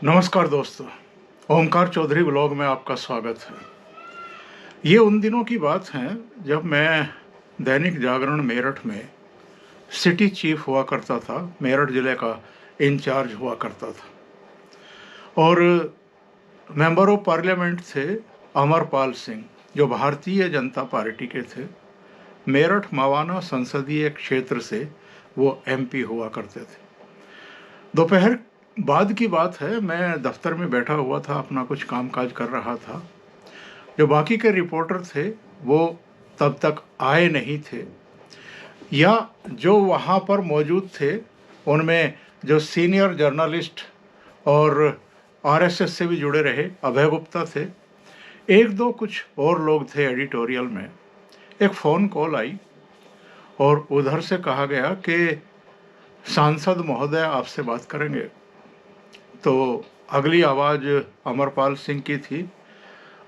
नमस्कार दोस्तों, ओमकार चौधरी ब्लॉग में आपका स्वागत है। ये उन दिनों की बात है जब मैं दैनिक जागरण मेरठ में सिटी चीफ हुआ करता था, मेरठ ज़िले का इंचार्ज हुआ करता था। और मेंबर ऑफ पार्लियामेंट थे अमरपाल सिंह, जो भारतीय जनता पार्टी के थे। मेरठ मवाना संसदीय क्षेत्र से वो एमपी हुआ करते थे। दोपहर बाद की बात है, मैं दफ्तर में बैठा हुआ था, अपना कुछ कामकाज कर रहा था। जो बाकी के रिपोर्टर थे वो तब तक आए नहीं थे, या जो वहाँ पर मौजूद थे उनमें जो सीनियर जर्नलिस्ट और आरएसएस से भी जुड़े रहे अभय गुप्ता थे, एक दो कुछ और लोग थे एडिटोरियल में। एक फ़ोन कॉल आई और उधर से कहा गया कि सांसद महोदय आपसे बात करेंगे। तो अगली आवाज़ अमरपाल सिंह की थी।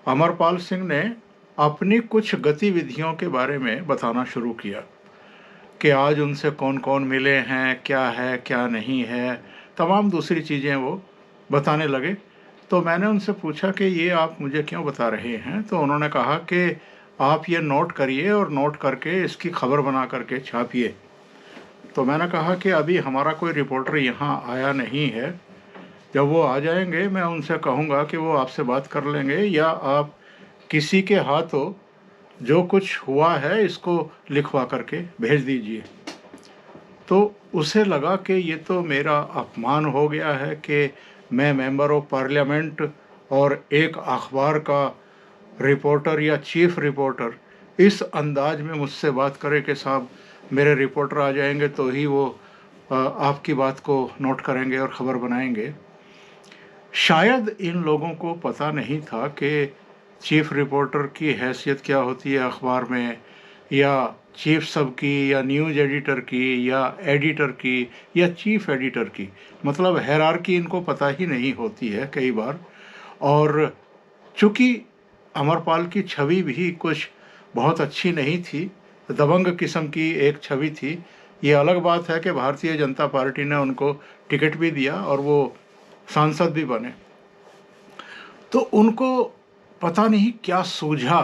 अमरपाल सिंह ने अपनी कुछ गतिविधियों के बारे में बताना शुरू किया कि आज उनसे कौन कौन मिले हैं, क्या है क्या नहीं है, तमाम दूसरी चीज़ें वो बताने लगे। तो मैंने उनसे पूछा कि ये आप मुझे क्यों बता रहे हैं? तो उन्होंने कहा कि आप ये नोट करिए और नोट करके इसकी खबर बना करके छापिए। तो मैंने कहा कि अभी हमारा कोई रिपोर्टर यहाँ आया नहीं है, जब वो आ जाएंगे मैं उनसे कहूँगा कि वो आपसे बात कर लेंगे, या आप किसी के हाथों जो कुछ हुआ है इसको लिखवा करके भेज दीजिए। तो उसे लगा कि ये तो मेरा अपमान हो गया है कि मैं मेंबर ऑफ पार्लियामेंट और एक अखबार का रिपोर्टर या चीफ रिपोर्टर इस अंदाज में मुझसे बात करे कि साहब मेरे रिपोर्टर आ जाएंगे तो ही वो आपकी बात को नोट करेंगे और ख़बर बनाएंगे। शायद इन लोगों को पता नहीं था कि चीफ रिपोर्टर की हैसियत क्या होती है अखबार में, या चीफ सब की, या न्यूज़ एडिटर की, या एडिटर की, या चीफ एडिटर की। मतलब हायरार्की इनको पता ही नहीं होती है कई बार। और चूँकि अमरपाल की छवि भी कुछ बहुत अच्छी नहीं थी, दबंग किस्म की एक छवि थी। ये अलग बात है कि भारतीय जनता पार्टी ने उनको टिकट भी दिया और वो सांसद भी बने। तो उनको पता नहीं क्या सूझा,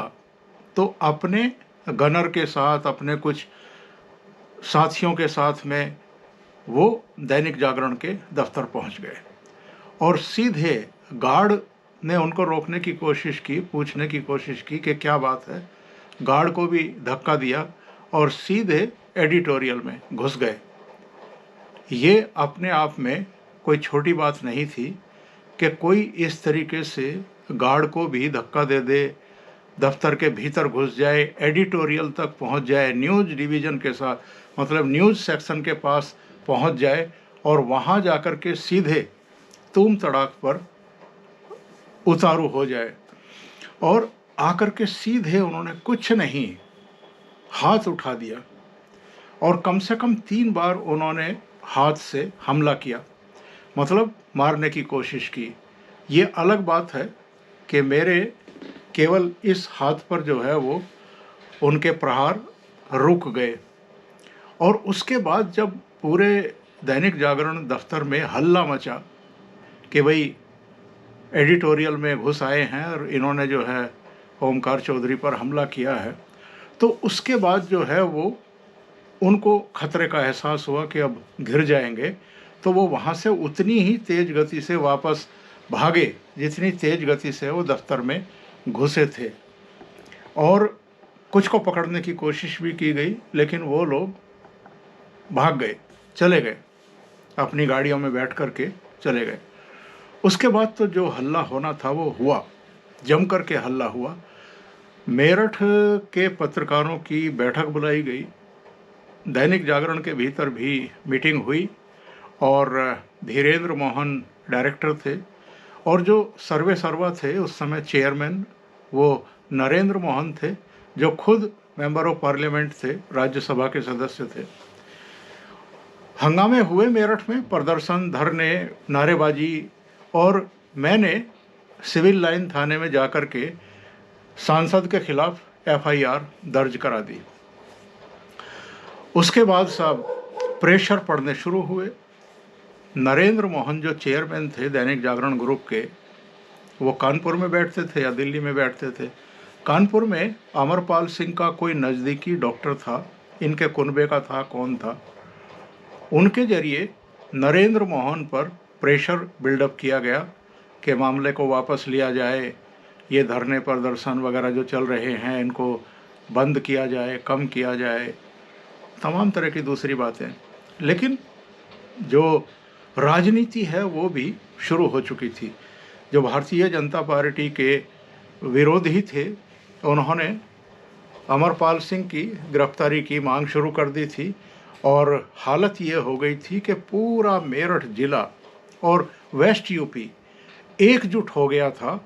तो अपने गनर के साथ, अपने कुछ साथियों के साथ में वो दैनिक जागरण के दफ्तर पहुंच गए और सीधे गार्ड ने उनको रोकने की कोशिश की, पूछने की कोशिश की कि क्या बात है। गार्ड को भी धक्का दिया और सीधे एडिटोरियल में घुस गए। ये अपने आप में कोई छोटी बात नहीं थी कि कोई इस तरीके से गार्ड को भी धक्का दे दे, दफ्तर के भीतर घुस जाए, एडिटोरियल तक पहुंच जाए, न्यूज़ डिवीज़न के साथ, मतलब न्यूज़ सेक्शन के पास पहुंच जाए और वहां जाकर के सीधे तूम तड़ाक पर उतारू हो जाए। और आकर के सीधे उन्होंने कुछ नहीं, हाथ उठा दिया और कम से कम 3 बार उन्होंने हाथ से हमला किया, मतलब मारने की कोशिश की। ये अलग बात है कि मेरे केवल इस हाथ पर जो है वो उनके प्रहार रुक गए। और उसके बाद जब पूरे दैनिक जागरण दफ्तर में हल्ला मचा कि भाई एडिटोरियल में घुस आए हैं और इन्होंने जो है ओमकार चौधरी पर हमला किया है, तो उसके बाद जो है वो उनको खतरे का एहसास हुआ कि अब घिर जाएंगे। तो वो वहाँ से उतनी ही तेज़ गति से वापस भागे जितनी तेज़ गति से वो दफ्तर में घुसे थे। और कुछ को पकड़ने की कोशिश भी की गई, लेकिन वो लोग भाग गए, चले गए, अपनी गाड़ियों में बैठ कर के चले गए। उसके बाद तो जो हल्ला होना था वो हुआ, जम कर के हल्ला हुआ। मेरठ के पत्रकारों की बैठक बुलाई गई, दैनिक जागरण के भीतर भी मीटिंग हुई और धीरेन्द्र मोहन डायरेक्टर थे और जो सर्वे सर्वा थे उस समय चेयरमैन वो नरेंद्र मोहन थे, जो खुद मेंबर ऑफ पार्लियामेंट थे, राज्यसभा के सदस्य थे। हंगामे हुए मेरठ में, प्रदर्शन, धरने, नारेबाजी, और मैंने सिविल लाइन थाने में जाकर के सांसद के खिलाफ एफआईआर दर्ज करा दी। उसके बाद साहब प्रेशर पड़ने शुरू हुए, नरेंद्र मोहन जो चेयरमैन थे दैनिक जागरण ग्रुप के, वो कानपुर में बैठते थे या दिल्ली में बैठते थे। कानपुर में अमरपाल सिंह का कोई नज़दीकी डॉक्टर था, इनके कुनबे का था, कौन था, उनके जरिए नरेंद्र मोहन पर प्रेशर बिल्डअप किया गया कि मामले को वापस लिया जाए, ये धरने प्रदर्शन वगैरह जो चल रहे हैं इनको बंद किया जाए, कम किया जाए, तमाम तरह की दूसरी बातें। लेकिन जो राजनीति है वो भी शुरू हो चुकी थी। जो भारतीय जनता पार्टी के विरोधी थे उन्होंने अमरपाल सिंह की गिरफ्तारी की मांग शुरू कर दी थी और हालत ये हो गई थी कि पूरा मेरठ जिला और वेस्ट यूपी एकजुट हो गया था।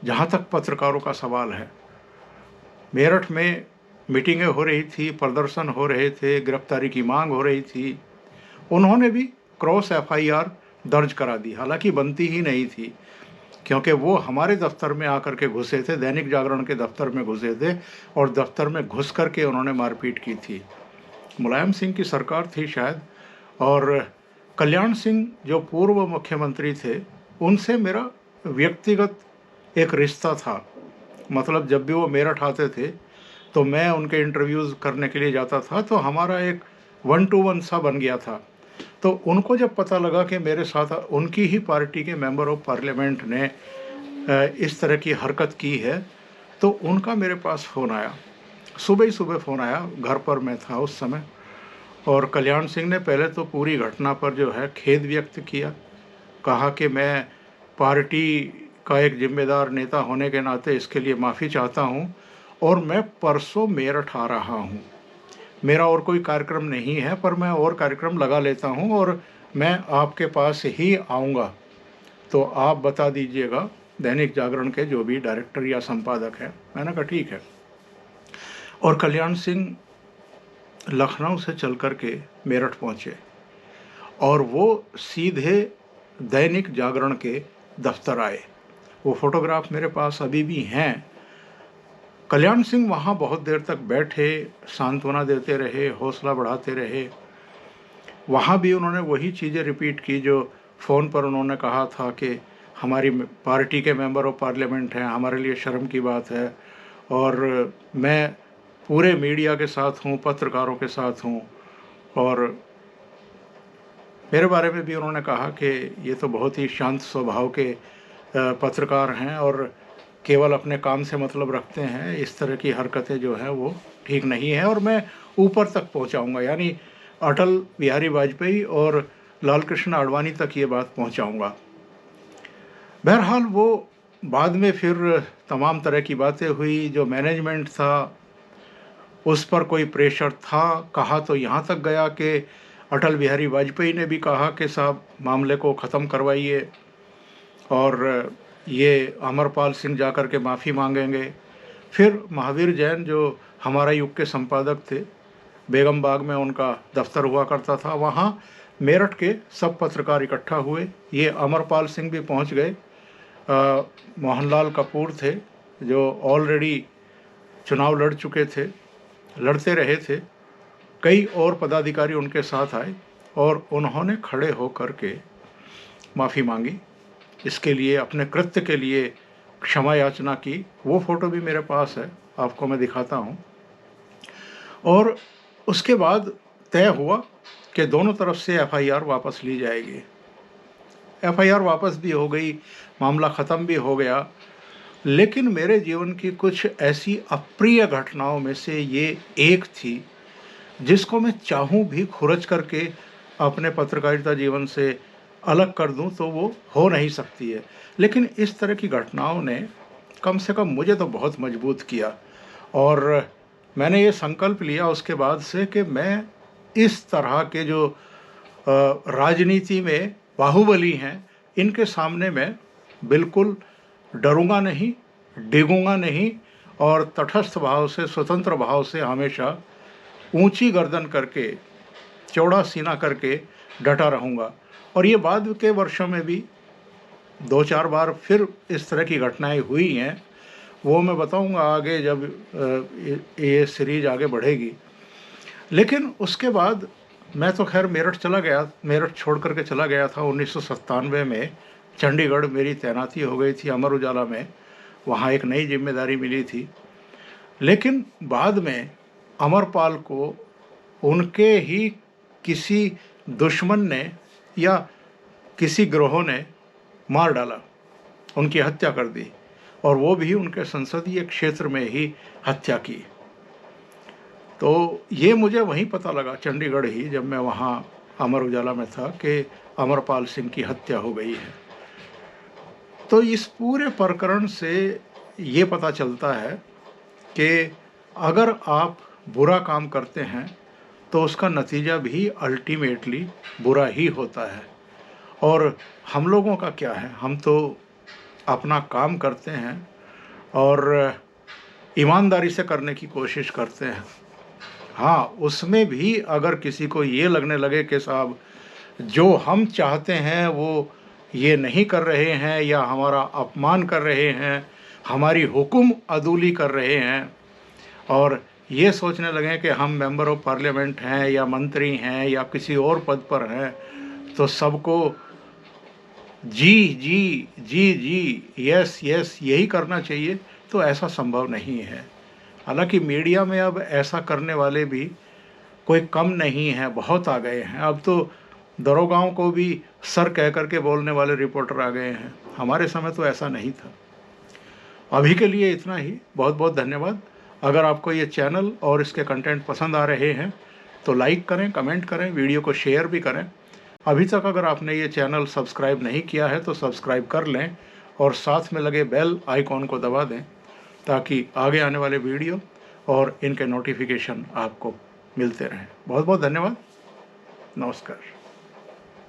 जहाँ तक पत्रकारों का सवाल है, मेरठ में मीटिंगें हो रही थी, प्रदर्शन हो रहे थे, गिरफ्तारी की मांग हो रही थी। उन्होंने भी क्रॉस एफआईआर दर्ज करा दी, हालांकि बनती ही नहीं थी क्योंकि वो हमारे दफ्तर में आकर के घुसे थे, दैनिक जागरण के दफ्तर में घुसे थे और दफ्तर में घुस करके उन्होंने मारपीट की थी। मुलायम सिंह की सरकार थी शायद, और कल्याण सिंह जो पूर्व मुख्यमंत्री थे उनसे मेरा व्यक्तिगत एक रिश्ता था। मतलब जब भी वो मेरठ आते थे तो मैं उनके इंटरव्यूज़ करने के लिए जाता था, तो हमारा एक 1-to-1 सा बन गया था। तो उनको जब पता लगा कि मेरे साथ उनकी ही पार्टी के मेंबर ऑफ पार्लियामेंट ने इस तरह की हरकत की है, तो उनका मेरे पास फ़ोन आया, सुबह ही सुबह फ़ोन आया, घर पर मैं था उस समय। और कल्याण सिंह ने पहले तो पूरी घटना पर जो है खेद व्यक्त किया, कहा कि मैं पार्टी का एक जिम्मेदार नेता होने के नाते इसके लिए माफ़ी चाहता हूं और मैं परसों मेरठ आ रहा हूं। मेरा और कोई कार्यक्रम नहीं है, पर मैं और कार्यक्रम लगा लेता हूं और मैं आपके पास ही आऊँगा, तो आप बता दीजिएगा दैनिक जागरण के जो भी डायरेक्टर या संपादक हैं। मैंने कहा ठीक है। और कल्याण सिंह लखनऊ से चल कर के मेरठ पहुँचे और वो सीधे दैनिक जागरण के दफ्तर आए। वो फोटोग्राफ मेरे पास अभी भी हैं। कल्याण सिंह वहाँ बहुत देर तक बैठे, सांत्वना देते रहे, हौसला बढ़ाते रहे। वहाँ भी उन्होंने वही चीज़ें रिपीट की जो फ़ोन पर उन्होंने कहा था कि हमारी पार्टी के मेंबर ऑफ पार्लियामेंट हैं, हमारे लिए शर्म की बात है और मैं पूरे मीडिया के साथ हूँ, पत्रकारों के साथ हूँ। और मेरे बारे में भी उन्होंने कहा कि ये तो बहुत ही शांत स्वभाव के पत्रकार हैं और केवल अपने काम से मतलब रखते हैं, इस तरह की हरकतें जो हैं वो ठीक नहीं है और मैं ऊपर तक पहुंचाऊंगा, यानी अटल बिहारी वाजपेयी और लाल कृष्ण आडवाणी तक ये बात पहुंचाऊंगा। बहरहाल वो बाद में फिर तमाम तरह की बातें हुई। जो मैनेजमेंट था उस पर कोई प्रेशर था, कहा तो यहाँ तक गया कि अटल बिहारी वाजपेयी ने भी कहा कि साहब मामले को ख़त्म करवाइए और ये अमरपाल सिंह जाकर के माफ़ी मांगेंगे। फिर महावीर जैन जो हमारा युग के संपादक थे, बेगम बाग में उनका दफ्तर हुआ करता था, वहाँ मेरठ के सब पत्रकार इकट्ठा हुए। ये अमरपाल सिंह भी पहुँच गए। मोहनलाल कपूर थे जो ऑलरेडी चुनाव लड़ चुके थे, लड़ते रहे थे। कई और पदाधिकारी उनके साथ आए और उन्होंने खड़े होकर के माफ़ी मांगी, इसके लिए अपने कृत्य के लिए क्षमा याचना की। वो फ़ोटो भी मेरे पास है, आपको मैं दिखाता हूँ। और उसके बाद तय हुआ कि दोनों तरफ से एफआईआर वापस ली जाएगी। एफआईआर वापस भी हो गई, मामला ख़त्म भी हो गया। लेकिन मेरे जीवन की कुछ ऐसी अप्रिय घटनाओं में से ये एक थी जिसको मैं चाहूँ भी खुरच करके अपने पत्रकारिता जीवन से अलग कर दूं तो वो हो नहीं सकती है। लेकिन इस तरह की घटनाओं ने कम से कम मुझे तो बहुत मजबूत किया और मैंने ये संकल्प लिया उसके बाद से कि मैं इस तरह के जो राजनीति में बाहुबली हैं इनके सामने मैं बिल्कुल डरूंगा नहीं, डिगूंगा नहीं और तटस्थ भाव से, स्वतंत्र भाव से हमेशा ऊंची गर्दन करके, चौड़ा सीना करके डटा रहूँगा। और ये बाद के वर्षों में भी 2-4 बार फिर इस तरह की घटनाएं हुई हैं, वो मैं बताऊंगा आगे जब ये सीरीज आगे बढ़ेगी। लेकिन उसके बाद मैं तो खैर मेरठ चला गया, मेरठ छोड़ करके चला गया था 1997 में। चंडीगढ़ मेरी तैनाती हो गई थी अमर उजाला में, वहाँ एक नई जिम्मेदारी मिली थी। लेकिन बाद में अमरपाल को उनके ही किसी दुश्मन ने या किसी ग्रोह ने मार डाला, उनकी हत्या कर दी, और वो भी उनके संसदीय क्षेत्र में ही हत्या की। तो ये मुझे वहीं पता लगा, चंडीगढ़ ही, जब मैं वहाँ अमर उजाला में था, कि अमरपाल सिंह की हत्या हो गई है। तो इस पूरे प्रकरण से ये पता चलता है कि अगर आप बुरा काम करते हैं तो उसका नतीजा भी अल्टीमेटली बुरा ही होता है। और हम लोगों का क्या है, हम तो अपना काम करते हैं और ईमानदारी से करने की कोशिश करते हैं। हाँ, उसमें भी अगर किसी को ये लगने लगे कि साहब जो हम चाहते हैं वो ये नहीं कर रहे हैं, या हमारा अपमान कर रहे हैं, हमारी हुक्म अदूली कर रहे हैं, और ये सोचने लगे कि हम मेंबर ऑफ पार्लियामेंट हैं या मंत्री हैं या किसी और पद पर हैं, तो सबको जी जी जी जी यस यस यही करना चाहिए, तो ऐसा संभव नहीं है। हालांकि मीडिया में अब ऐसा करने वाले भी कोई कम नहीं है, बहुत आ गए हैं। अब तो दरोगाओं को भी सर कह करके बोलने वाले रिपोर्टर आ गए हैं। हमारे समय तो ऐसा नहीं था। अभी के लिए इतना ही। बहुत बहुत धन्यवाद। अगर आपको ये चैनल और इसके कंटेंट पसंद आ रहे हैं तो लाइक करें, कमेंट करें, वीडियो को शेयर भी करें। अभी तक अगर आपने ये चैनल सब्सक्राइब नहीं किया है तो सब्सक्राइब कर लें और साथ में लगे बेल आइकॉन को दबा दें, ताकि आगे आने वाले वीडियो और इनके नोटिफिकेशन आपको मिलते रहें। बहुत बहुत धन्यवाद। नमस्कार।